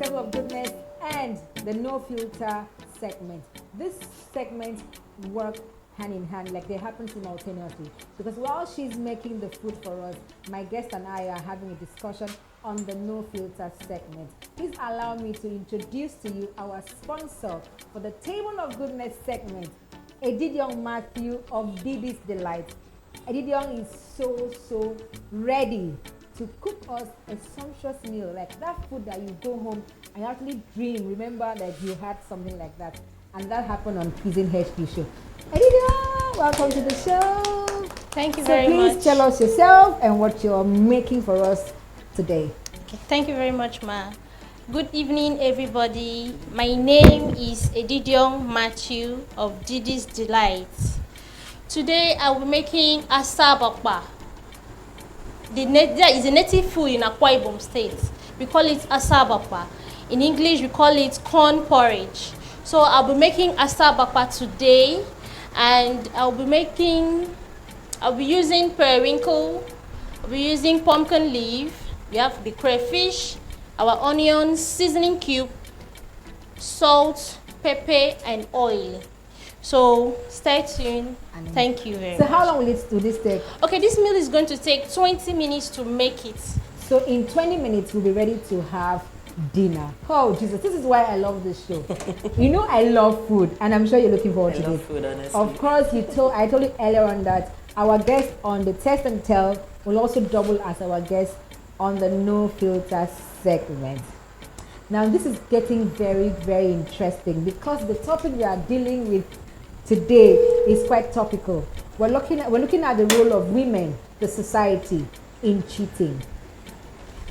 Table of Goodness and the No Filter segment. This segment work hand in hand, like they happen simultaneously. Because while she's making the food for us, my guest and I are having a discussion on the No Filter segment. Please allow me to introduce to you our sponsor for the Table of Goodness segment, Edidion Matthew of Didi's Delight. Edidion is so ready to cook us a sumptuous meal, like that food that you go home and you actually dream, remember that you had something like that. And that happened on Cuisine HQ show. Edidion, welcome to the show. Thank you very much. So please tell us yourself and what you're making for us today. Okay, thank you very much, Ma. Good evening, everybody. My name is Edidion Matthew of Didi's Delight. Today I will be making asabakpa. There is a native food in Akwa Ibom State. We call it asabakpa. In English, we call it corn porridge. So I'll be making asabakpa today, and I'll be using periwinkle. I'll be using pumpkin leaf. We have the crayfish, our onions, seasoning cube, salt, pepper, and oil. So stay tuned. Thank you very much. So how long will this take? Okay, this meal is going to take 20 minutes to make it. So in 20 minutes, we'll be ready to have dinner. Oh, Jesus, this is why I love this show. You know I love food, and I'm sure you're looking forward to this. Food, honestly. Of course, I told you earlier on that our guest on the Test and Tell will also double as our guest on the No Filter segment. Now, this is getting very interesting because the topic we are dealing with today is quite topical. We're looking at the role of women, the society, in cheating.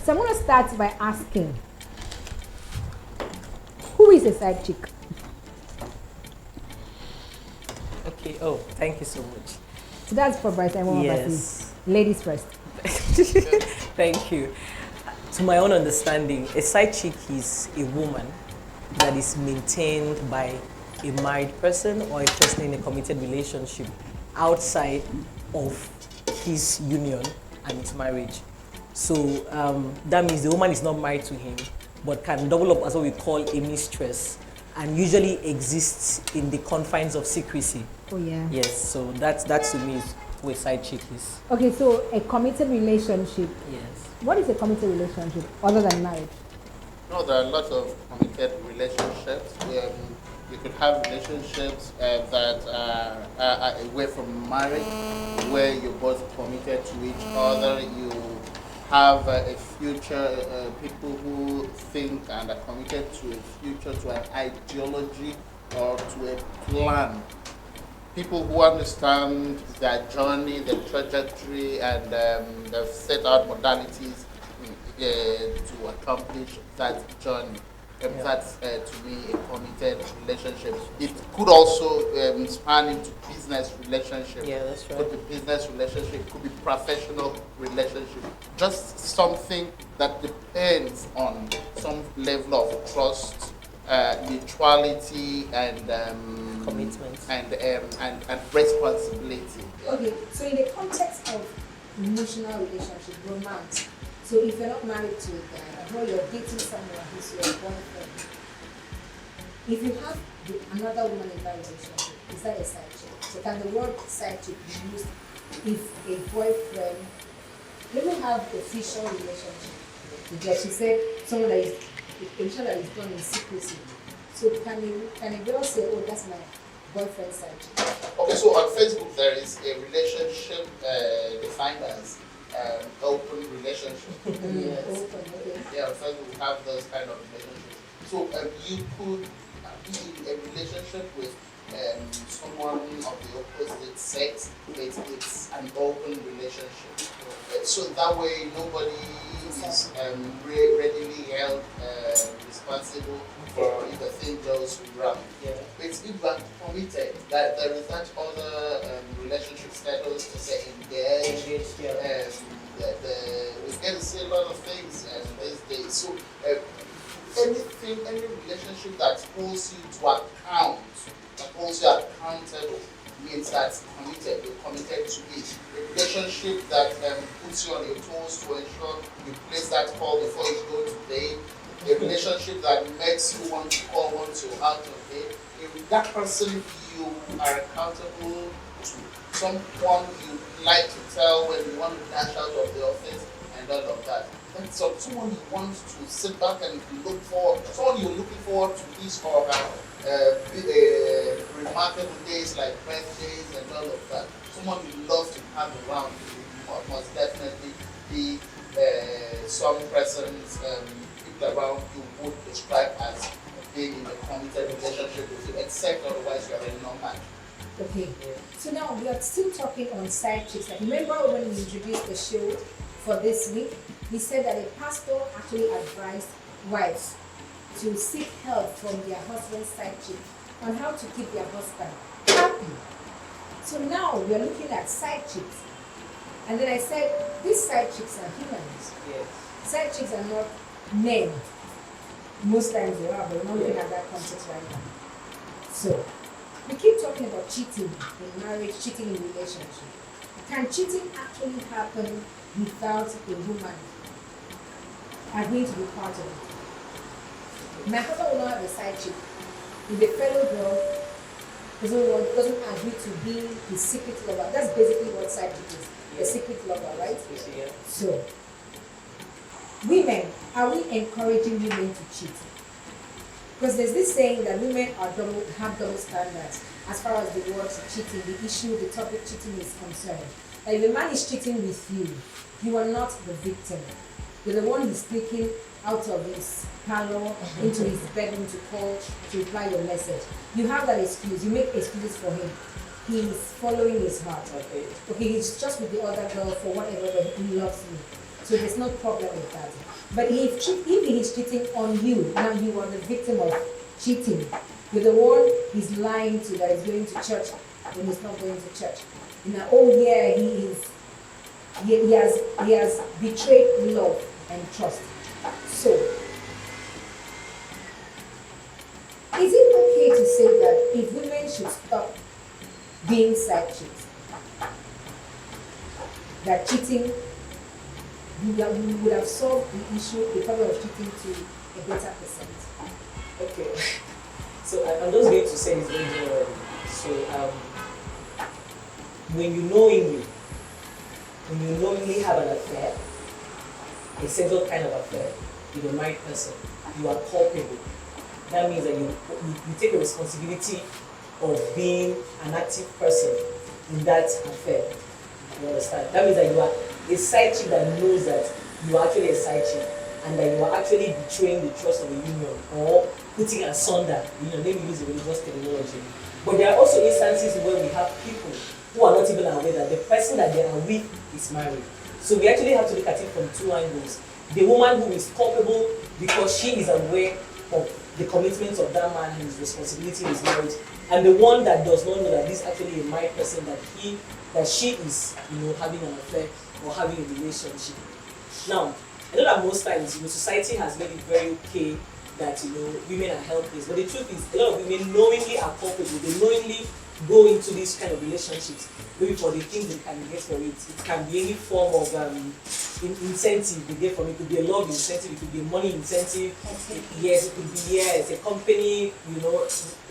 So I'm going to start by asking, who is a side chick? Okay. Oh, thank you so much. So that's for Bryce and Yes. Ladies first. Thank you. To my own understanding, a side chick is a woman that is maintained by a married person or a person in a committed relationship outside of his union and his marriage. So that means the woman is not married to him, but can double up as what we call a mistress, and usually exists in the confines of secrecy. Oh yeah. Yes, so that to me is who a side chick is. Okay, so a committed relationship. Yes. What is a committed relationship other than marriage? No, there are lots of committed relationships. You could have relationships that are away from marriage, where you're both committed to each other. You have a future, people who think and are committed to a future, to an ideology or to a plan. People who understand their journey, their trajectory, and they've set out modalities to accomplish that journey. That's, to me, a committed relationship. It could also span into business relationship. Yeah, that's right. Could be business relationship, could be professional relationship. Just something that depends on some level of trust, mutuality, and Commitment. and responsibility. Okay, so in the context of emotional relationship, romance, so if you're not married to a guy, or you're dating someone who's your boyfriend, if you have another woman in that relationship, is that a side chick? So can the word side chick be used if a boyfriend, let me have official relationship with her? She said someone that is done in secrecy. So can a girl say, oh, that's my boyfriend's side chick? Okay, so on Facebook there is a relationship defined as open relationship. Yes. Open, okay. Yeah, on Facebook we have those kind of relationships. So you could be in a relationship with someone of the opposite sex, but it's an open relationship. So that way nobody is readily held responsible for if the thing goes wrong. Yeah. But if you are committed, that there is that other relationship status to say engaged. Yeah. We get to see a lot of things these days. So any relationship that holds you to account, that holds you accountable, means that you're committed to it. A relationship that puts you on your toes to ensure you place that call before you go to bed, a relationship that makes you want to call once you're out of it. If that person you are accountable to, someone you like to tell when you want to dash out of the office and all of that. Then someone you want to sit back and look for, someone you're looking forward to his or her remarkable days like birthdays and all of that. Someone you love to have around you must definitely be some persons, people around you would describe as being in a committed relationship with you, except otherwise you are a non-match. Okay, so now we are still talking on side chicks. Like, remember when we introduced the show for this week, we said that a pastor actually advised wives to seek help from their husband's side chick on how to keep their husband happy. So now we are looking at side chicks. And then I said, these side chicks are humans. Yes. Side chicks are not men. Most times they are, but we're not looking at that context right now. So, we keep talking about cheating in marriage, cheating in relationship. Can cheating actually happen without a woman agreeing to be part of it? My husband will not have a side chick. If a fellow girl doesn't agree to be his secret lover, that's basically what side chick is. A secret lover, right? Yeah. So, women, are we encouraging women to cheat? Because there's this saying that women have double standards as far as the word cheating, the issue, the topic cheating is concerned. Like, if a man is cheating with you, you are not the victim. You're the one who's sneaking out of his parlor into his bedroom to call, to reply your message. You have that excuse. You make excuses for him. He's following his heart. Okay, he's just with the other girl for whatever, but he loves you. So there's no problem with that. But if he's cheating on you, now you are the victim of cheating. You're the one he's lying to, that is going to church when he's not going to church. Now, oh yeah, he has betrayed love and trust. So, is it okay to say that if women should stop being side chicks, that cheating, we would have solved the issue, the problem of cheating to a better percent? Okay. So I'm just going to say this very generally. So when you knowingly have an affair, a sexual kind of affair with a married person, you are culpable. That means that you take a responsibility of being an active person in that affair. You understand? That means that you are a side chick that knows that you are actually a side chick and that you are actually betraying the trust of a union or putting asunder, maybe use the religious terminology. But there are also instances where we have people who are not even aware that the person that they are with is married. So we actually have to look at it from two angles. The woman who is culpable because she is aware of the commitments of that man and his responsibility in his marriage, and the one that does not know that this is actually a married person, that she is, having an affair or having a relationship. Now, I know that most times, society has made it very okay that, women are helpless, but the truth is, a lot of women knowingly are culpable. They knowingly go into these kind of relationships, maybe for the things they can get from it. It can be any form of incentive they get from it. It could be a love incentive, it could be a money incentive. Yes, it could be a company,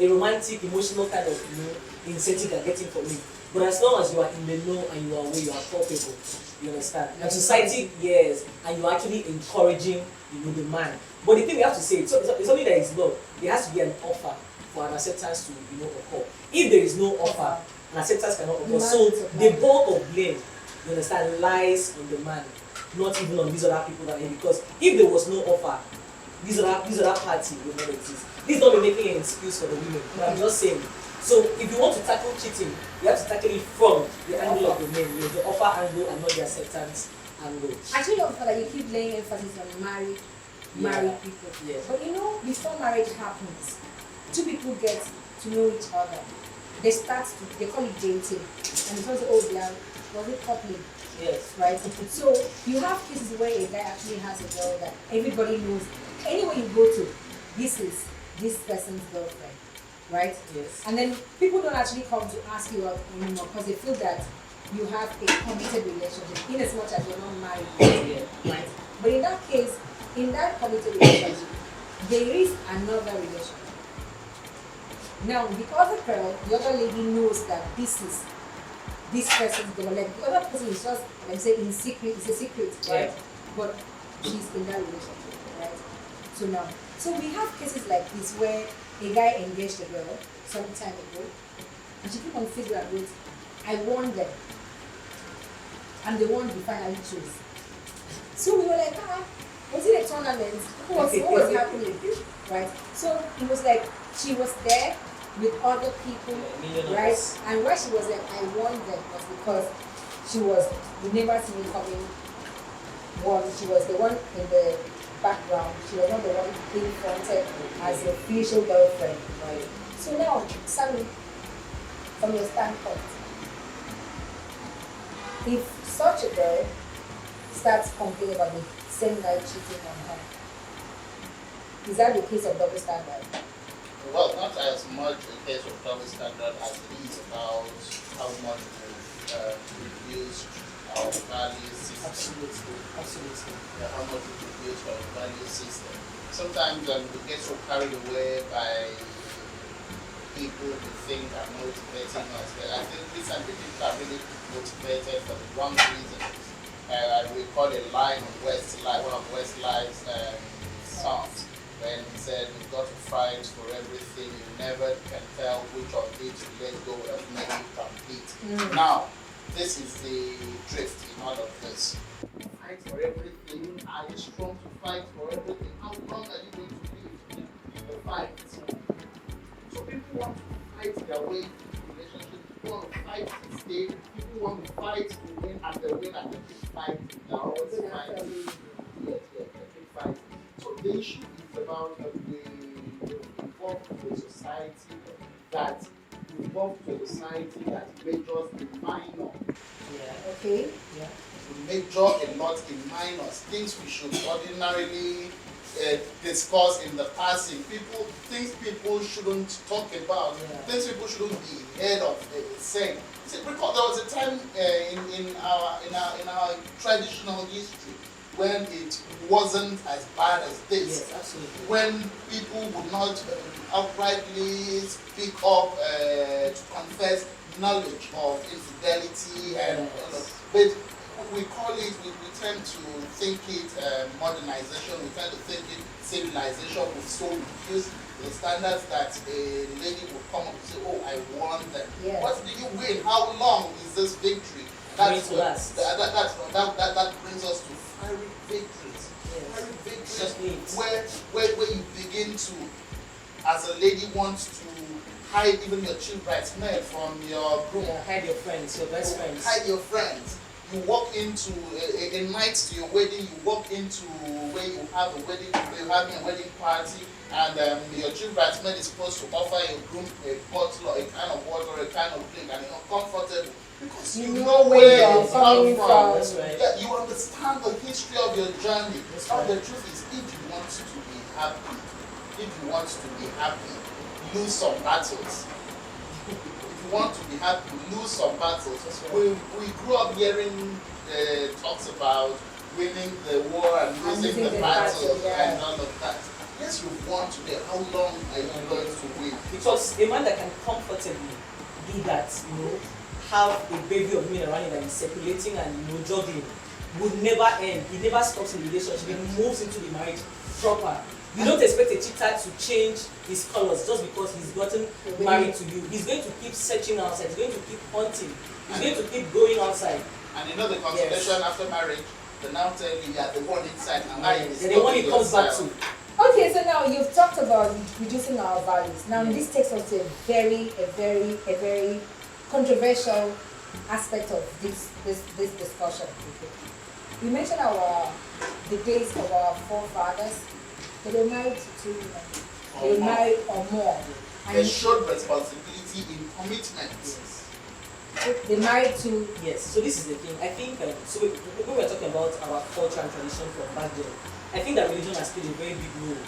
a romantic, emotional kind of incentive they're getting from it. But as long as you are in the know and you are aware, you are culpable. You understand? And society, yes, and you're actually encouraging, the man. But the thing we have to say, it's only that it's love. There has to be an offer for an acceptance to, occur. If there is no offer, an acceptance cannot occur. So the bulk of blame, you understand, lies on the man, not even on these other people that are here. Because if there was no offer, these other party will not exist. This is not making an excuse for the women, but I'm just saying. So if you want to tackle cheating, you have to tackle it from the angle of the men, the offer angle and not the acceptance angle. Actually, that you keep laying emphasis on married people. Yes. But before marriage happens, two people get to know each other. They call it dating. And it's also, was it coupling? Yes. Right? So you have cases where a guy actually has a girl that everybody knows. Anywhere you go to, this is this person's girlfriend. Right? Yes. And then people don't actually come to ask you out anymore because they feel that you have a committed relationship in as much as you're not married. Yeah. Right? But in that case, in that committed relationship, there is another relationship. Now, the other girl, the other lady knows that this is this person's gonna like the other person is just like say in secret, it's a secret, right? Yeah. But she's in that relationship, right? So now, so we have cases like this where a guy engaged a girl some time ago, and she came on Facebook and wrote, "I won them," and the one we finally chose. So we were like, was it a tournament? What was happening? Right? So it was like she was there with other people, right? And why she was like, I won them was because she was, you never see me coming one, she was the one in the background, she was not the one being fronted as the official girlfriend, right? So now, Sammy, from your standpoint, if such a girl starts complaining about the same guy cheating on her, is that the case of double standard? Well, not as much a case of double standard as it is about how much we've reduced our value system. Absolutely. Yeah, how much we've reduced our value system. Sometimes we get so carried away by people who think are motivating us. But I think these are people are really motivated for the wrong reasons. I recall a line on Westlife, one of Westlife's songs, when he said, "We've got to fight for everything. You never can tell which of it to let go of, make it complete." Now, this is the drift in all of this. Fight for everything. Are you strong to fight for everything? How long are you going to live in the fight? So people want to fight their way into relationships. People want to fight to stay. People want to fight to win, and they win and they keep fighting. They're always fighting. Yes, they keep fighting. So the issue is about the evolve to a society that majors in minor. Yeah. Okay. Yeah. We major a lot in minors. Things we should ordinarily discuss in the passing. Things people shouldn't talk about. Yeah. Things people shouldn't be heard of saying. See, because there was a time in our traditional history when it wasn't as bad as this. Yes, absolutely. When people would not outrightly speak up to confess knowledge of infidelity and but we call it, we tend to think it modernization, we tend to think it civilization. We've so reduced the standards that a lady would come up and say, "Oh, I won them." Yes. What did you win? How long is this victory? That's that brings us to fiery victories. Yes. Fiery victories Just neat. where you begin to, as a lady, wants to hide even your chief bridesmaid from your groom. Yeah, hide your friends, your best friends. Hide your friends. You walk into a night to your wedding. You walk into where you have a wedding, where you're having a wedding party, and your chief bridesmaid is supposed to offer your groom a bottle or a kind of water, or a kind of drink, and you're not comfortable because you know where it's come from. That's right. Yeah, you understand the history of your journey. Now the truth is, if you want to be happy, lose some battles. If you want to be happy, lose some battles. We grew up hearing talks about winning the war and losing the battle and all of that. Yes, you won today. How long are you going to win? Because a man that can comfortably do that, have a baby of men around him that is circulating and jogging, would never end. He never stops in the relationship. He moves into the marriage proper. You don't expect a cheater to change his colors just because he's gotten married to you. He's going to keep searching outside. He's going to keep hunting. He's going to keep going outside. And you know the consolation after marriage, they now tell you are the one inside. And the one he comes back to. Okay, so now you've talked about reducing our values. Now this takes us to a very controversial aspect of this discussion. We mentioned the days of our forefathers. They were married to 2 women. They were married or more. They showed responsibility in commitment. They married to. Yes. So this is the thing. I think so. When we're talking about our culture and tradition from back then, I think that religion has played a very big role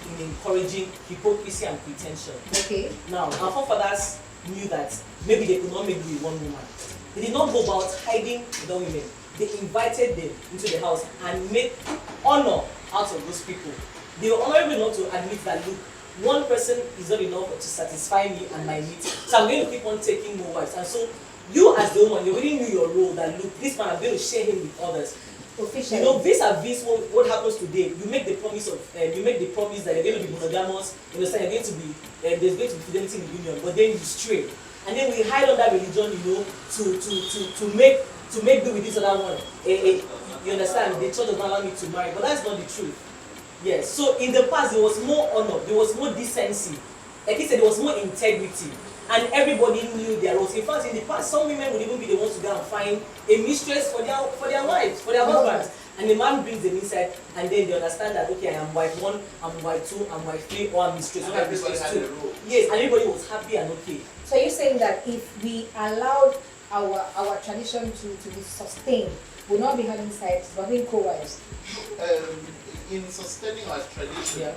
in encouraging hypocrisy and pretension. Okay. Now, our forefathers knew that maybe they could not make do with one woman. They did not go about hiding the women. They invited them into the house and made honor out of those people. they were honorable enough to admit that, look, one person is not enough to satisfy me and my needs, so I'm going to keep on taking more wives. And so you as the woman, you already knew your role, that look, this man, I'm going to share him with others. Officially. You know, vis-a-vis what happens today, you make the promise of that you're going to be monogamous, you understand, you're going to be there's going to be fidelity in the union, but then you stray, and then we hide on that religion, you know, to make do with this other one. You understand? The church does not allow me to marry, but that's not the truth. Yes. So in the past there was more honor, there was more decency. Like he said, there was more integrity, and everybody knew their roles. In fact, in the past, some women would even be the ones to go and find a mistress for their wives, for their husbands. And the man brings them inside, and then they understand that, okay, I am wife 1, I'm wife 2, I'm wife 3, or I'm mistress 1, I'm mistress 2. Yes, and everybody was happy and okay. So you're saying that if we allowed our tradition to be sustained, we'll not be having sites, but having co-wives? In sustaining our tradition,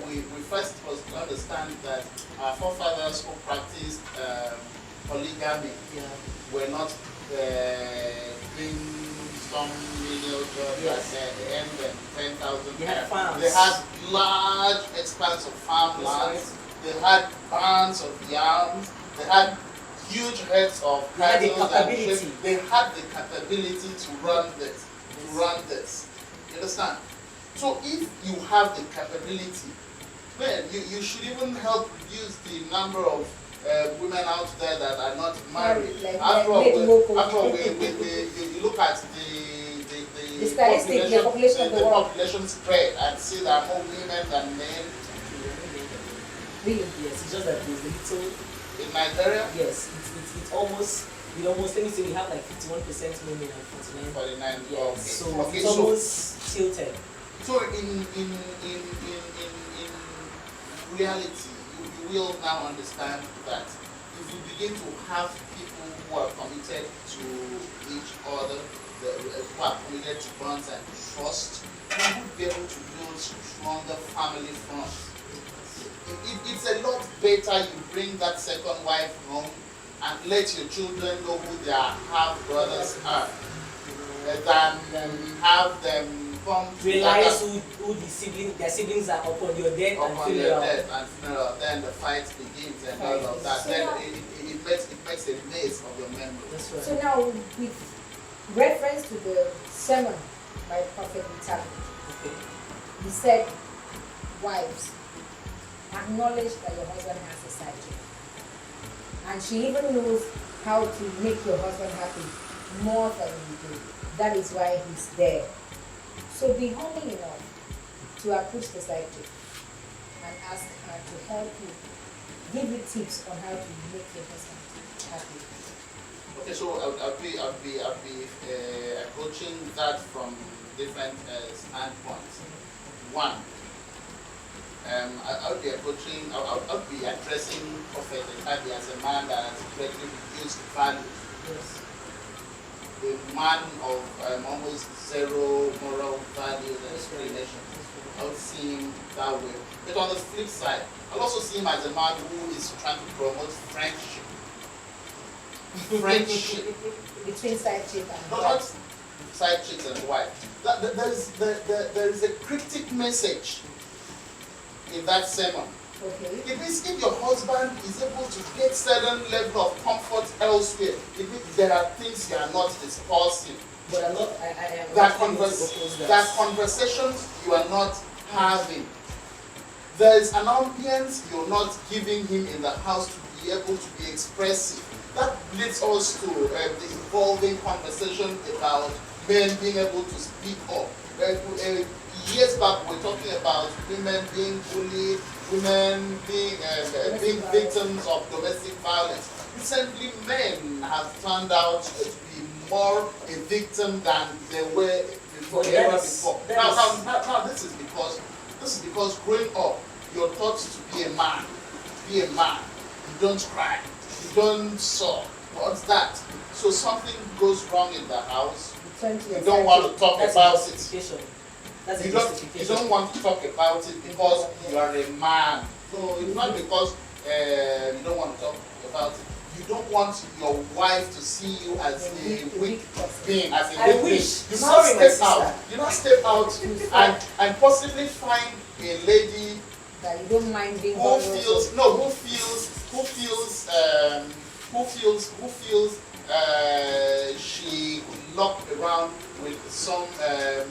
we first must understand that our forefathers who practiced polygamy were not doing some million at the end and 10,000. They had farms. They had large expanse of farmlands. They had barns of yams. They had huge herds of cattle and sheep. They had the capability to run this. You understand? So if you have the capability, then you should even help reduce the number of women out there that are not married. After all, you look at the population spread and see there are more women than men. Really? Yes, it's just that there's a little in Nigeria. Yes, it's almost. Let me say we have like 51% women and 49. Yes, so it's almost tilted. So in reality, you will now understand that if you begin to have people who are committed to each other, who are committed to bonds and trust, you will be able to build stronger family bonds. It's a lot better you bring that second wife home and let your children know who their half brothers are, than have them realize who their siblings are upon your death and funeral. Then the fight begins and all of that. So then it makes a maze of your memory. That's right. So now, with reference to the sermon by Prophet Italy, he said, wives, acknowledge that your husband has a side chick. And she even knows how to make your husband happy more than you do. That is why he's there. So be humble enough to approach the side chick and ask her to help you, give you tips on how to make your husband happy. Okay, so I'll be approaching that from different standpoints. One, I'll be addressing Prophet Italy as a man that has greatly reduced values. Yes. A man of almost zero moral values and inclination. I would see him that way. But on the flip side, I'll also see him as a man who is trying to promote friendship. Friendship. Between side chick and Not side chicks and wife. There is a cryptic message in that sermon. Okay. It means if your husband is able to get certain level of comfort elsewhere, it means there are things you are not discussing. But I'm not. That conversations you are not having. There is an ambience you're not giving him in the house to be able to be expressive. That leads us to the evolving conversation about men being able to speak up. Years back, we were talking about women being bullied, women being victims of domestic violence. Recently, men have turned out to be more a victim than they were before. Now, this is because growing up, you're taught to be a man. Be a man. You don't cry. You don't sob. What's that? So something goes wrong in the house. You don't want to talk about it. You don't want to talk about it because you are a man. So it's not because you don't want to talk about it. you don't want your wife to see you as a weak being, as a I weak being. wish. You Sorry, now my step out. sister. You now step out and possibly find a lady That you don't mind being who feels she could lock around with some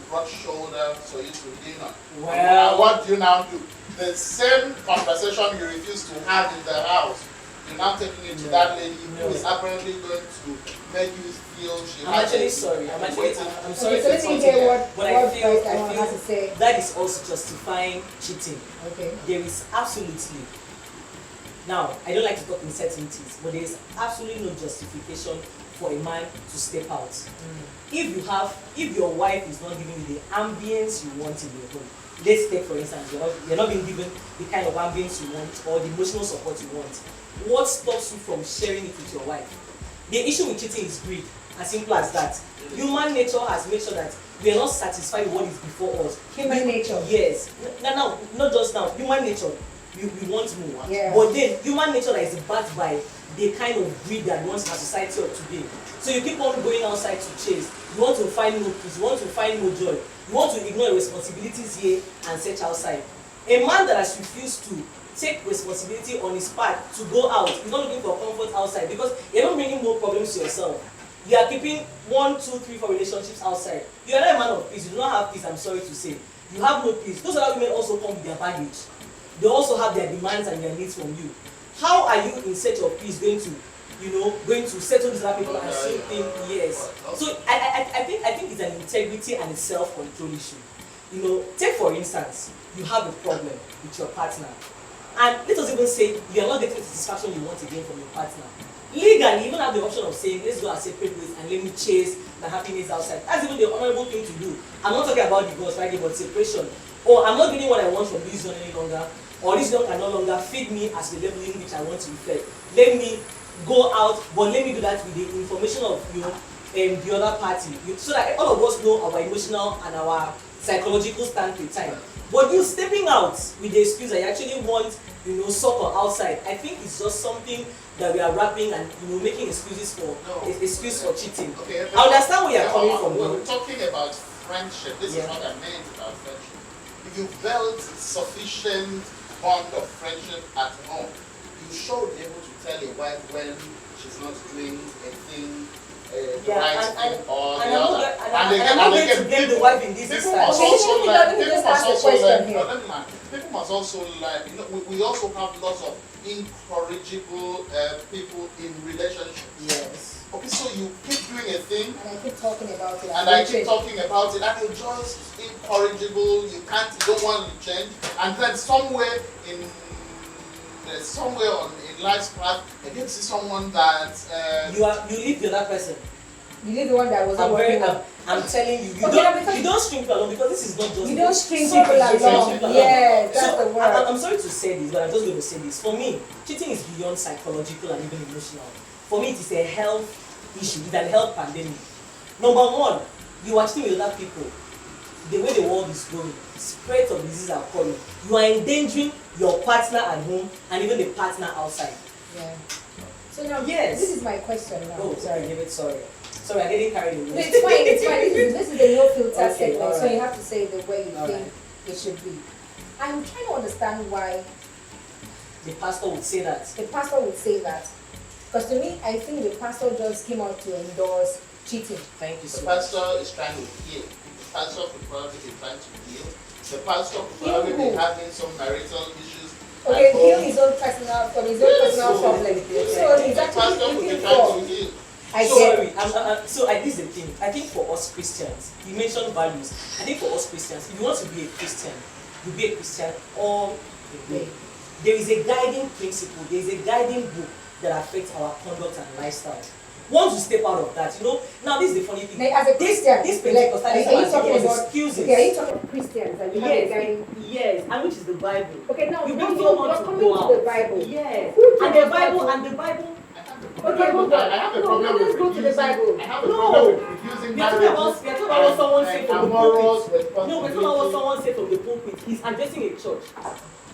broad shoulder for you to lean on. Well, And what do you now do? The same conversation you refuse to have in the house, you're now taking it to that lady who is apparently going to make you feel she I'm has actually a- sorry. I'm sorry. Okay, so let me to hear what but I Vice feel Diamond has to say. that is also justifying cheating. Okay. There is absolutely. Now, I don't like to talk uncertainties, but there is absolutely no justification for a man to step out. If your wife is not giving you the ambience you want in your home, let's take for instance, you're not being given the kind of ambience you want or the emotional support you want. What stops you from sharing it with your wife? The issue with cheating is greed, as simple as that. Human nature has made sure that we are not satisfied with what is before us. Human nature. Yes. Now, not just now. Human nature. We want more. Yeah. But then, human nature that is backed by the kind of greed that wants our society of today. So you keep on going outside to chase. You want to find no peace. You want to find no joy. You want to ignore your responsibilities here and search outside. A man that has refused to take responsibility on his part to go out, he's not looking for comfort outside because you're not bringing more problems to yourself. You are keeping 1, 2, 3, 4 relationships outside. You are not a man of peace. You do not have peace, I'm sorry to say. You have no peace. Those other women also come with their baggage. They also have their demands and their needs from you. How are you in search of peace going to settle these other people and still think yes? So I think it's an integrity and a self-control issue. Take for instance, you have a problem with your partner. And let us even say you are not getting the satisfaction you want again from your partner. Legally, you even have the option of saying, let's go our separate ways and let me chase the happiness outside. That's even the honorable thing to do. I'm not talking about divorce, right? But separation. Or I'm not getting what I want from this one any longer. Or this one can no longer feed me as the level in which I want to reflect. Let me go out, but let me do that with the information of the other party. So that all of us know our emotional and our psychological stand to time. But you stepping out with the excuse that you actually want, soccer outside, I think it's just something that we are wrapping and making excuses for. Excuse for cheating. Okay, I understand where you're coming from. We're talking about friendship. This is what I meant about friendship. If you build sufficient bond of friendship at home, you should be able to tell your wife when she's not doing a thing, the right thing or the other. And I'm not going to blame the wife in this instance. People must also learn. We also have lots of incorrigible people in relationships. Yes. Okay, so you keep doing a thing, And I keep talking about it. and you're just incorrigible. You don't want to change, and then somewhere in life's path, you get to see someone that you leave the other person. You leave the one that was not working out. I'm telling you, you don't string people along because this is not just. You don't string people along. Yes, that's the word. I'm sorry to say this, but I'm just going to say this. For me, cheating is beyond psychological and even emotional. For me, it is a health issue. It's a health pandemic. Number one, you are cheating with other people. The way the world is going, spread of diseases are coming. You are endangering your partner at home and even the partner outside. Yeah. So now, Yes. this is my question now. Oh, sorry, give it. Sorry, I'm getting carried away. No, it's fine. It's fine. This is the no filter Okay, segment, all so right. you have to say the way you All think right. it should be. I'm trying to understand why The pastor would say that. the pastor would say that. Because to me, I think the pastor just came out to endorse cheating. Thank you the so much. pastor is trying to heal. The pastor could probably be trying to heal. The pastor could Heal probably who? be having some marital issues. Okay, at heal home. his own personal problem. So he's The actually pastor could be looking trying for. to heal. I So get. sorry, this is the thing. I think for us Christians, you mentioned values. I think for us Christians, if you want to be a Christian, you be a Christian all the way. There is a guiding principle, there is a guiding book that affects our conduct and lifestyle. Once you step out of that, now this is the funny thing. Like, as a Christian, this like, Pentecostalism are you has talking given us about excuses. Okay, are you talking about Christians and you have a guiding? Yes, and which is the Bible. Okay, now You you're bring your on to coming go to out. the Bible. Yes. Who And told the Bible, us and the Bible. Okay, hold on. I have a No, problem let's with go to the Bible. I have a No. problem with refusing We are talking about what someone said from the morals, pulpit. No, we're talking about what responsibility. someone said from the pulpit. He's addressing a church.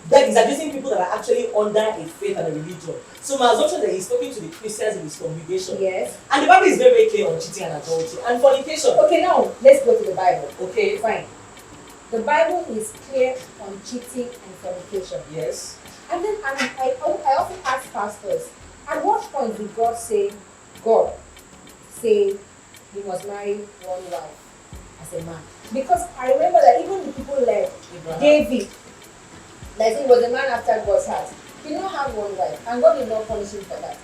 that is addressing people that are actually under a faith and a religion. So my assumption that he's talking to the Christians in his congregation. Yes. And the Bible is very, very clear on cheating and adultery and fornication. Okay, now let's go to the Bible. Okay. Fine. The Bible is clear on cheating and fornication. Yes. And then I often ask pastors, at what point did God say you must marry one wife as a man? Because I remember that even the people like David, like he was a man after God's heart, he did not have one wife, and God did not punish him for that.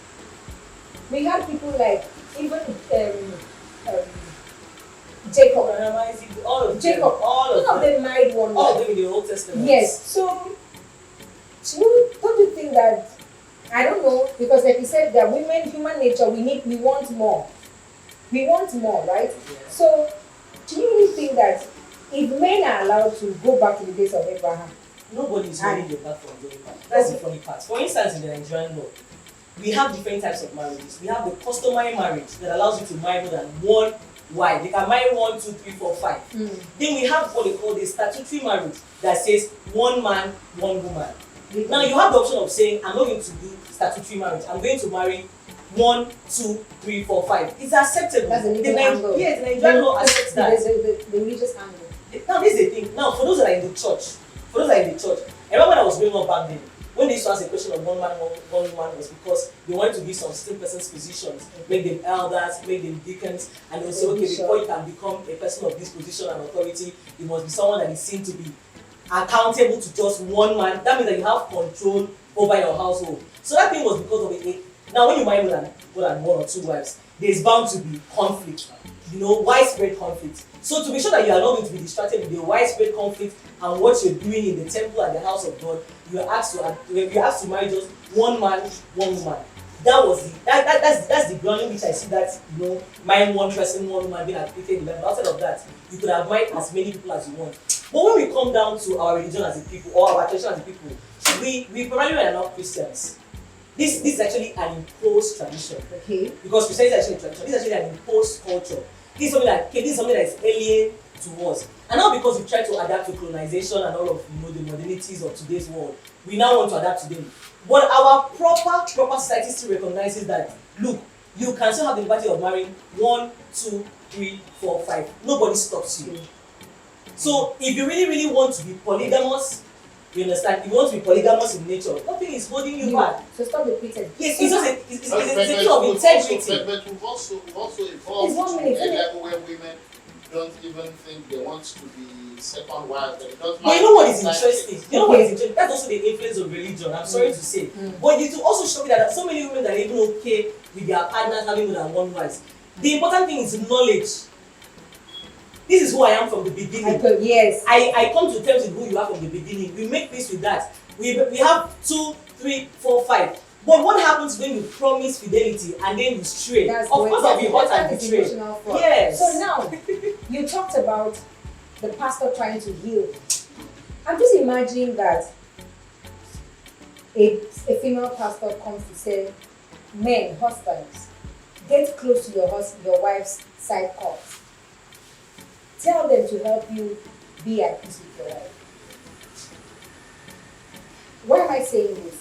We had people like even Jacob. All of them married one wife. All of them in the Old Testament. Yes. So don't you think that, I don't know, because like you said, that women, human nature, we want more. We want more, right? Yeah. So do you really think that if men are allowed to go back to the days of Abraham? Nobody is holding you back from going back. That's the funny part. For instance, in the Nigerian law, we have different types of marriages. We have the customary marriage that allows you to marry more than one wife. They can marry 1, 2, 3, 4, 5. Then we have what they call the statutory marriage that says one man, one woman. Now you have the option of saying, I'm not going to do statutory marriage. I'm going to marry 1, 2, 3, 4, 5. It's acceptable. That's the legal angle. Yes, the Nigerian law accepts that. The religious angle. Now this is the thing. Now for those that are in the church, I remember when I was growing up back then, when they used to ask a question of one man, one woman, was because they wanted to be some certain person's positions, make them elders, make them deacons, and they would say, okay, before you can become a person of this position and authority, you must be someone that is seen to be accountable to just one man. That means that you have control over your household. So that thing was because of it. Now when you marry more than 1 or 2 wives, there's bound to be conflict, widespread conflict. So to be sure that you are not going to be distracted with the widespread conflict and what you're doing in the temple and the house of God, you're asked to marry just one man, one woman. That's the grounding which I see that marrying one person, one woman being applicated in the Bible. Outside of that, you could have married as many people as you want. But when we come down to our religion as a people or our tradition as a people, we primarily are not Christians. This is actually an imposed tradition. Okay. Because Christianity is actually a tradition. This is actually an imposed culture. This is something that is alien to us. And now because we try to adapt to colonization and all of the modernities of today's world, we now want to adapt to them. But our proper society still recognizes that, look, you can still have the liberty of marrying 1, 2, 3, 4, 5. Nobody stops you. So if you really, really want to be polygamous, you understand? If you want to be polygamous in nature, nothing is holding you back. So stop the pretense. Yes, it's a thing of integrity. But we've also evolved to a level where women don't even think they want to be second wives. But you know what is interesting? That's also the influence of religion. I'm sorry to say. But it will also show me that so many women that are even okay with their partners having more than one wife. The important thing is knowledge. This is who I am from the beginning. Yes. I come to terms with who you are from the beginning. We make peace with that. We have 2, 3, 4, 5. But what happens when you promise fidelity and then you stray? Of course, I'll be hurt and betrayed. Yes. So now, you talked about the pastor trying to heal. I'm just imagining that a female pastor comes to say, men, husbands, get close to your wife's side court. Tell them to help you be at peace with your wife. Why am I saying this?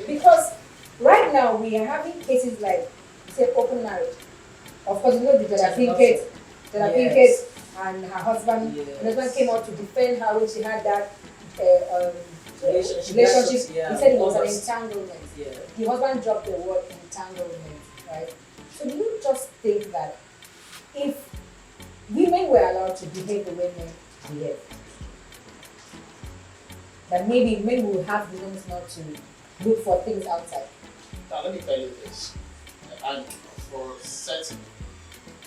Because right now we are having cases like, say, open marriage. Of course, the Jada Pinkett and her husband. Yes. The husband came out to defend her when she had that relationship. Yeah. He said it was an entanglement. Yeah. The husband dropped the word entanglement, right? So do you just think that if women were allowed to behave the way men behave, that maybe men will have reasons not to look for things outside? Now let me tell you this, and for certain,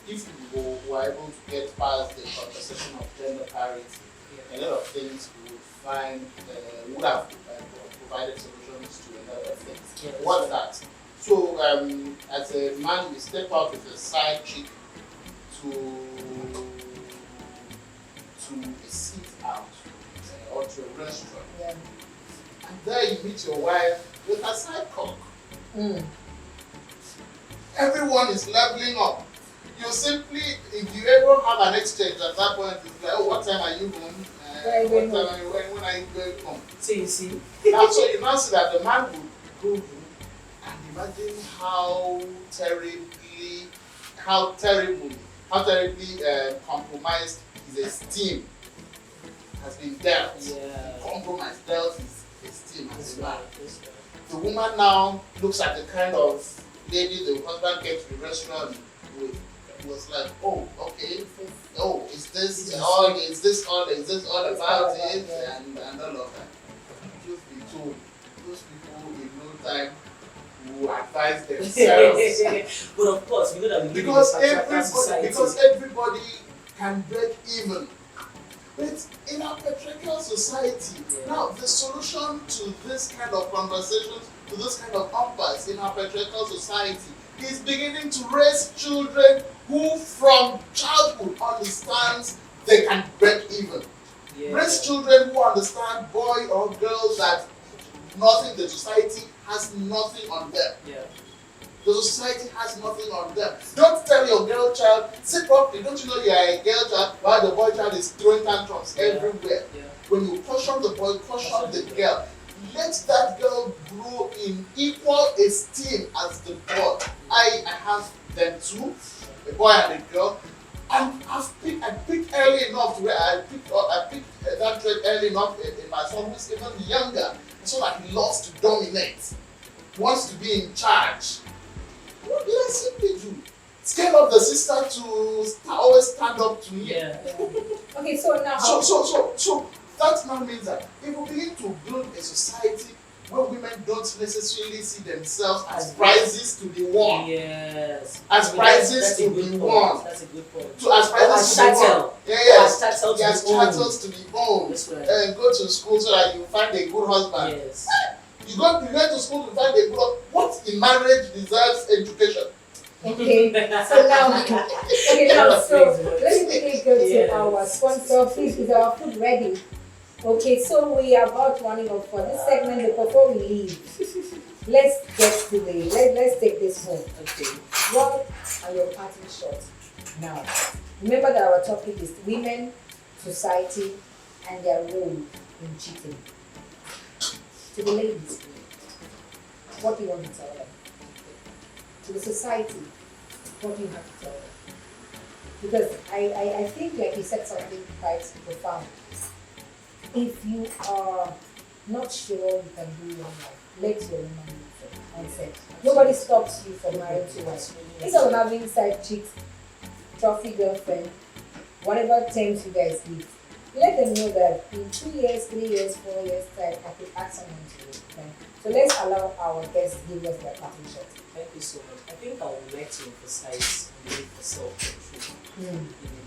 if we were able to get past the conversation of gender parity, a lot of things we would find would have provided solutions to a lot of things. Yes. What's that? So as a man, we step out with a side chick to a seat out or to a restaurant. Yeah. And there you meet your wife with a side cock. Everyone is leveling up. You simply, if you ever have an exchange at that point, it's like, oh, what time are you home? Where are you What going time home? are you, when are you going home? So you see, Now, so you now see that the man would go home and imagine how terribly compromised his esteem has been dealt. yeah. Compromised dealt his esteem as a man. That's right. The woman now looks at the kind of lady the husband came to the restaurant with. Was like, oh, okay. Oh, is this all about it? Yeah. And all of that. Truth be told, those people in no time will advise themselves. But of course, we know that we live because in a patriarchal society. everybody can break even. But in our patriarchal society, now the solution to this kind of conversations, to this kind of impasse in our patriarchal society is beginning to raise children who from childhood understands they can break even. Yeah. Raise children who understand, boy or girl, that the society has nothing on them. Yeah. The society has nothing on them. Don't tell your girl child, sit properly, don't you know you are a girl child while the boy child is throwing tantrums everywhere. Yeah. When you caution the boy, caution the girl. Let that girl grow in equal esteem as the boy. I have them too, a boy and a girl, and I picked early enough to where I picked that trait early enough in my son who's even younger, so that he loves to dominate, wants to be in charge. What did I simply do? Scale up the sister to always stand up to me. Yeah. Okay, so now So that now means that if we begin to build a society where women don't necessarily see themselves as prizes to be won, Yes. as prizes to be won, That's a good point. as prizes to be won, chattel. yes, As chattel to as be owned. chattels to be owned, That's right. and go to school so that you find a good husband. Yes. You go to school to find a good husband. What in marriage deserves education? okay, so now so let me quickly go to our sponsor. Please, is our food ready? Okay, so we are about running off for this segment, but before we leave, let's get to let's take this home. Okay. What are your parting shots now? Remember that our topic is women, society, and their role in cheating. To the ladies, what do you want to tell them? To the society, what do you have to tell them? Because I think, like you said, something quite profound. If you are not sure you can do your life, let your woman do it. And say, nobody stops you from marrying to wife. Instead of having side chicks, trophy girlfriend, whatever terms you guys give, let them know that in 2 years, 3 years, 4 years time, I could add someone to it. Okay? So let's allow our guests to give us their parting shot. Thank you so much. I think I would like to emphasize the need for self-control. Mm.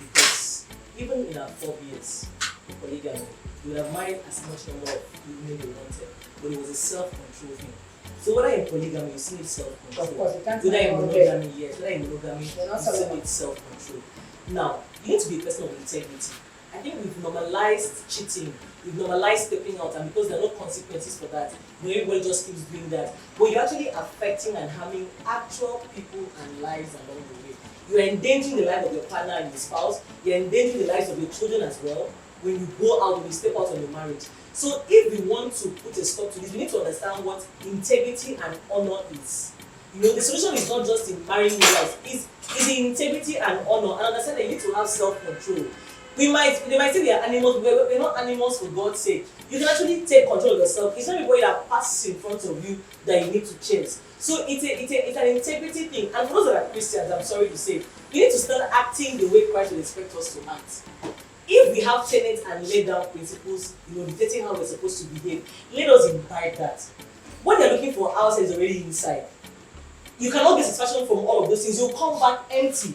Because even in our 4 years of polygamy, we would have married as much number of women we wanted, but it was a self-control thing. So whether in polygamy, you still need self-control. Of course, you can't Whether in marry monogamy, yes. Whether in monogamy, You're not you still Solomon. need self-control. Now, you need to be a person of integrity. I think we've normalized cheating, we've normalized stepping out, and because there are no consequences for that, everybody just keeps doing that. But you're actually affecting and harming actual people and lives along the way. You're endangering the life of your partner and your spouse, you're endangering the lives of your children as well when you go out, when you step out on your marriage. So if we want to put a stop to this, we need to understand what integrity and honor is. You know, the solution is not just in marrying new wives, it's in integrity and honor, and understand that you need to have self-control. They might say they are animals, but we're not animals for God's sake. You can actually take control of yourself. It's not everybody that passes in front of you that you need to change. So it's an integrity thing. And for those that are Christians, I'm sorry to say, you need to start acting the way Christ would expect us to act. If we have tenets and laid down principles, dictating how we're supposed to behave, let us imbibe that. What they're looking for outside is already inside. You cannot get satisfaction from all of those things. You'll come back empty.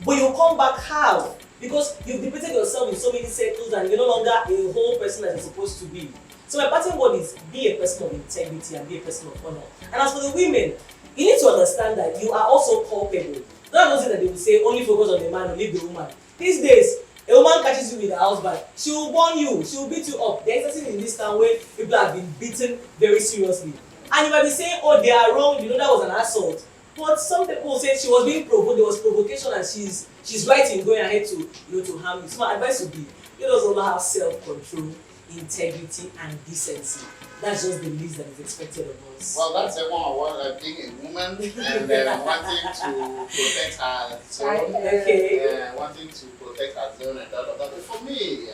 But you'll come back half. Because you've depleted yourself in so many circles and you're no longer a whole person that you're supposed to be. So my parting word is be a person of integrity and be a person of honor. And as for the women, you need to understand that you are also culpable. That doesn't mean that they will say only focus on the man and leave the woman. These days, a woman catches you with her husband, she will burn you, she will beat you up. There is something in this town where people have been beaten very seriously. And you might be saying, oh, they are wrong, that was an assault. But some people say she was being provoked, there was provocation and she's she's right in going ahead to to harm you. So my advice would be, let us all have self-control, integrity, and decency. That's just the least that is expected of us. Well, that's a one being a woman and wanting to protect her zone. Okay. Wanting to protect her zone and all of that. But for me,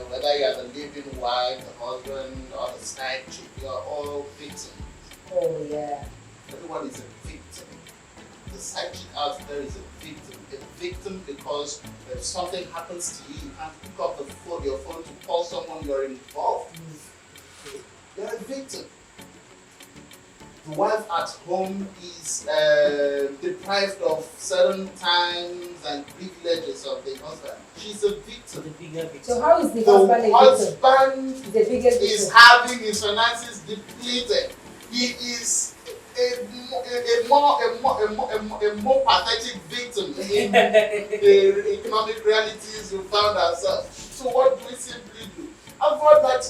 whether you are the living wife, the husband, or the side chick, you are all victims. Oh yeah. Everyone is a victim. The side chick out there is a victim. A victim because if something happens to you, you can't pick up your phone to call someone you're involved with. You're a victim. The wife at home is deprived of certain times and privileges of the husband. She's a victim. The bigger victim. So how is the The husband a victim? husband The biggest is victim. having his finances depleted. He is a more pathetic victim in the economic realities we found ourselves. So what do we simply do? Avoid that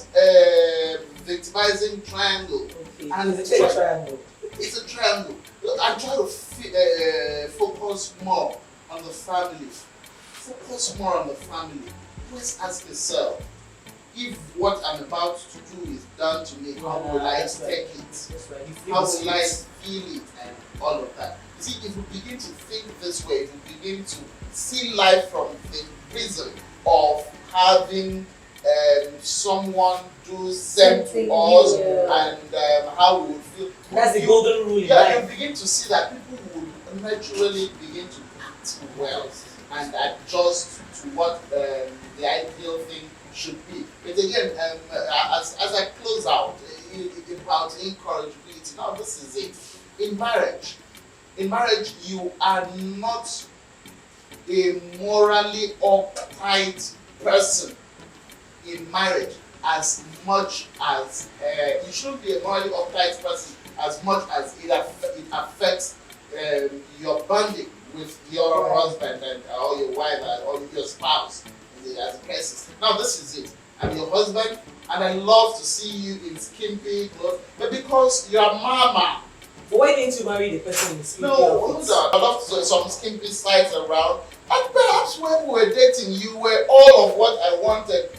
victimizing triangle. Okay. And It's a triangle. It's a triangle. I try to focus more on the family. Focus more on the family. Please ask yourself, if what I'm about to do is done to me, how will I take it? That's right. How will I feel it and all of that? You see, if we begin to think this way, if we begin to see life from the prism of having someone do same Something to us new. and how we would feel. That's the golden rule in Yeah, life. you begin to see that people would naturally begin to act well and adjust to what the ideal thing should be. But again, as I close out about incorrigibility, now this is it. In marriage, you are not a morally uptight person in marriage as much as you shouldn't be a morally uptight person as much as it affects your bonding with your husband and or your wife or your spouse as a person. Now this is it. I'm your husband and I love to see you in skimpy clothes, but because you're mama. But why didn't you marry the person in skimpy No, outfits? I love to see some skimpy sites around. And perhaps when we were dating, you were all of what I wanted,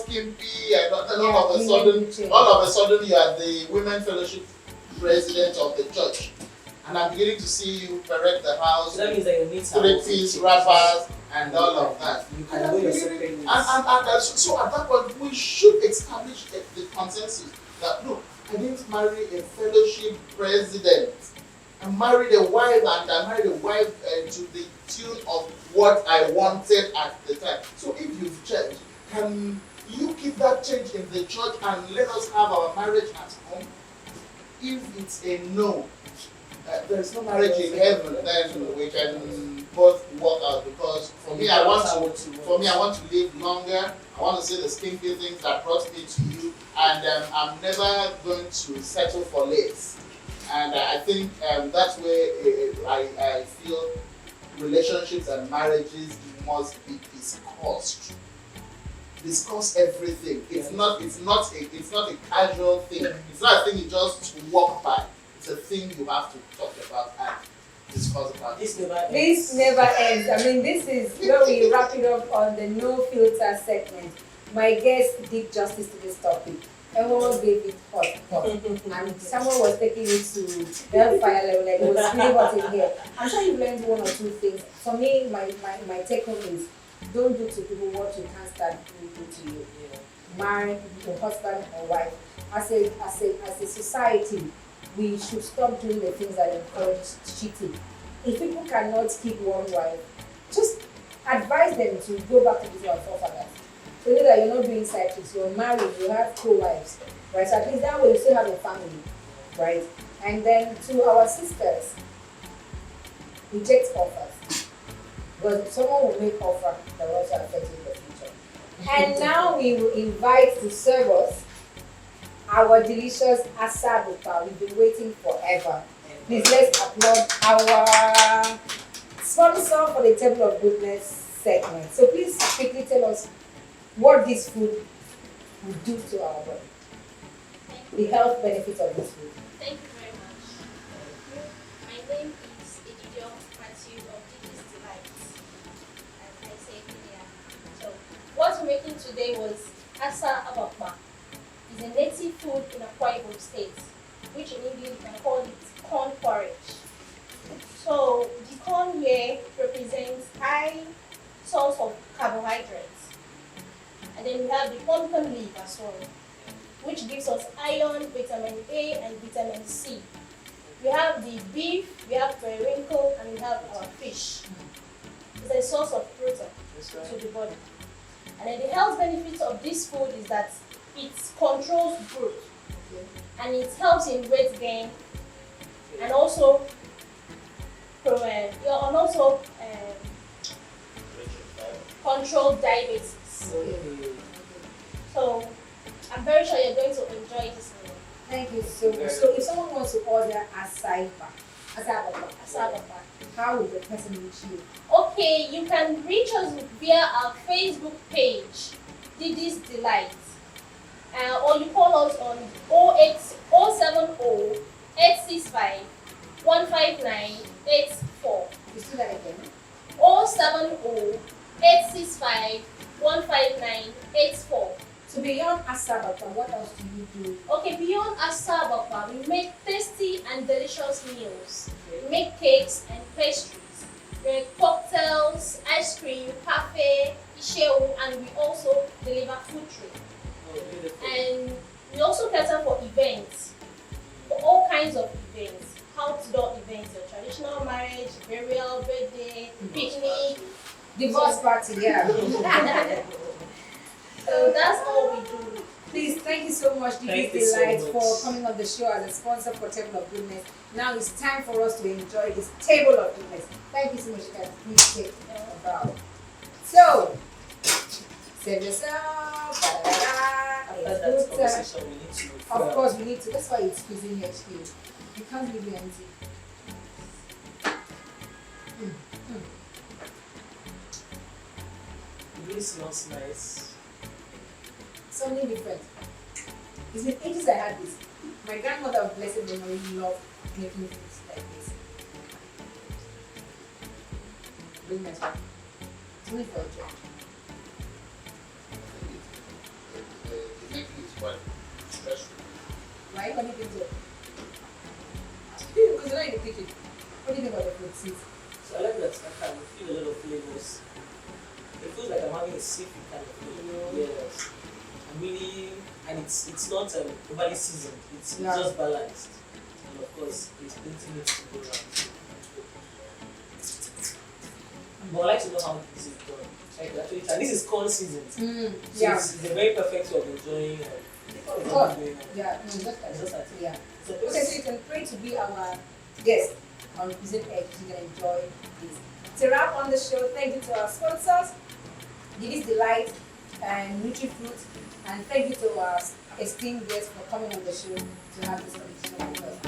skimpy, and all of a sudden, you are the Women Fellowship President of the church, and I'm beginning to see you parade the house, So that means that your needs are also 3-piece changed. wrappers, and all of that. You can go your separate ways. So at that point, we should establish the consensus that look, I didn't marry a fellowship president. I married a wife, and I married a wife to the tune of what I wanted at the time. So if you've changed, can you keep that change in the church and let us have our marriage at home? If it's a no, there's no marriage in heaven, then we can both walk out. Because for me, I want to live longer. I want to see the skimpy things that brought me to you, and I'm never going to settle for less. And I think that's where I feel relationships and marriages must be discussed. Discuss everything. It's not a casual thing. It's not a thing you just walk by. It's a thing you have to talk about and discuss about. This never ends. This never ends. I mean, this is where we wrap it up on the No Filter segment. My guest did justice to this topic. Everyone gave it hot, and someone was taking it to hellfire level, like it was really hot in here. I'm sure you've learned one or two things. For me, my take home is don't do to people what you can't start doing to you. Marry your husband or wife. As a society, we should stop doing the things that encourage cheating. If people cannot keep one wife, just advise them to go back to their forefathers. So that you're not doing side chicks, you're married, you have co-wives, right? So at least that way you still have a family, right? And then to our sisters, reject offers. Because if someone will make offer, that will also affect you in the future. And now we will invite to serve us our delicious asabuka. We've been waiting forever. Please let's applaud our sponsor for the Table of Goodness segment. So please quickly tell us what this food will do to our body. The health benefits of this food. Thank you very much. My name is Egidio Matthew of Digi's Delight. we're making today was asa abapa. It's a native food in Akwa Ibom State, which in English we can call it corn porridge. So the corn here represents high source of carbohydrates. And then we have the pumpkin leaf as well, which gives us iron, vitamin A, and vitamin C. We have the beef, we have periwinkle, and we have our fish. It's a source of protein to the body. And then the health benefits of this food is that it controls growth, and it helps in weight gain, and also control diabetes. So I'm very sure you're going to enjoy this meal. Thank you so much. So if someone wants to order asaiba, how will the person reach you? Okay, you can reach us via our Facebook page, Didi's Delight. Or you call us on 070 865 15984. You see that again? 070 865 15984. So beyond asabata, what else do you do? Okay, beyond asabapa, we make tasty and delicious meals. We make cakes and pastries. We make cocktails, ice cream, parfait, ishewu, and we also deliver food trade. And we also cater for events, for all kinds of events, outdoor events, your traditional marriage, burial, birthday, picnic, Divorce party, yeah. So that's all we do. Please, thank you so much, Thank Didi's you so Delight, much. for coming on the show as a sponsor for Table of Goodness. Now it's time for us to enjoy this Table of Goodness. Thank you so much, guys. Please take a bow. So, save yourself. It's good time. Of course, we need to. That's why it's squeezing HQ. You can't leave it empty. It really smells nice. Something different. It's been ages I had this. My grandmother of blessed memory loved making things like this. Bring my spot. It's only for a joke. Making it quite special. Right? What do you think so? Because you're not in the kitchen. What do you think about the food, sis? So I like that I can feel a lot of flavors. It feels like I'm having a seafood kind of flavor. Yes. I'm really, and it's not overly seasoned. It's just balanced. And of course, it's plenty needs to go around. But I'd like to know how this is done. Like actually, and this is corn season. So Yeah. it's a very perfect way of enjoying. Corn. Yeah, just like It's just like yeah. so Okay, so you can pray to be our guest on Cuisine Edge. You can enjoy this. To wrap on the show, thank you to our sponsors, Didi's Delight and NutriFruit, and thank you to our esteemed guests for coming on the show to have this conversation with us.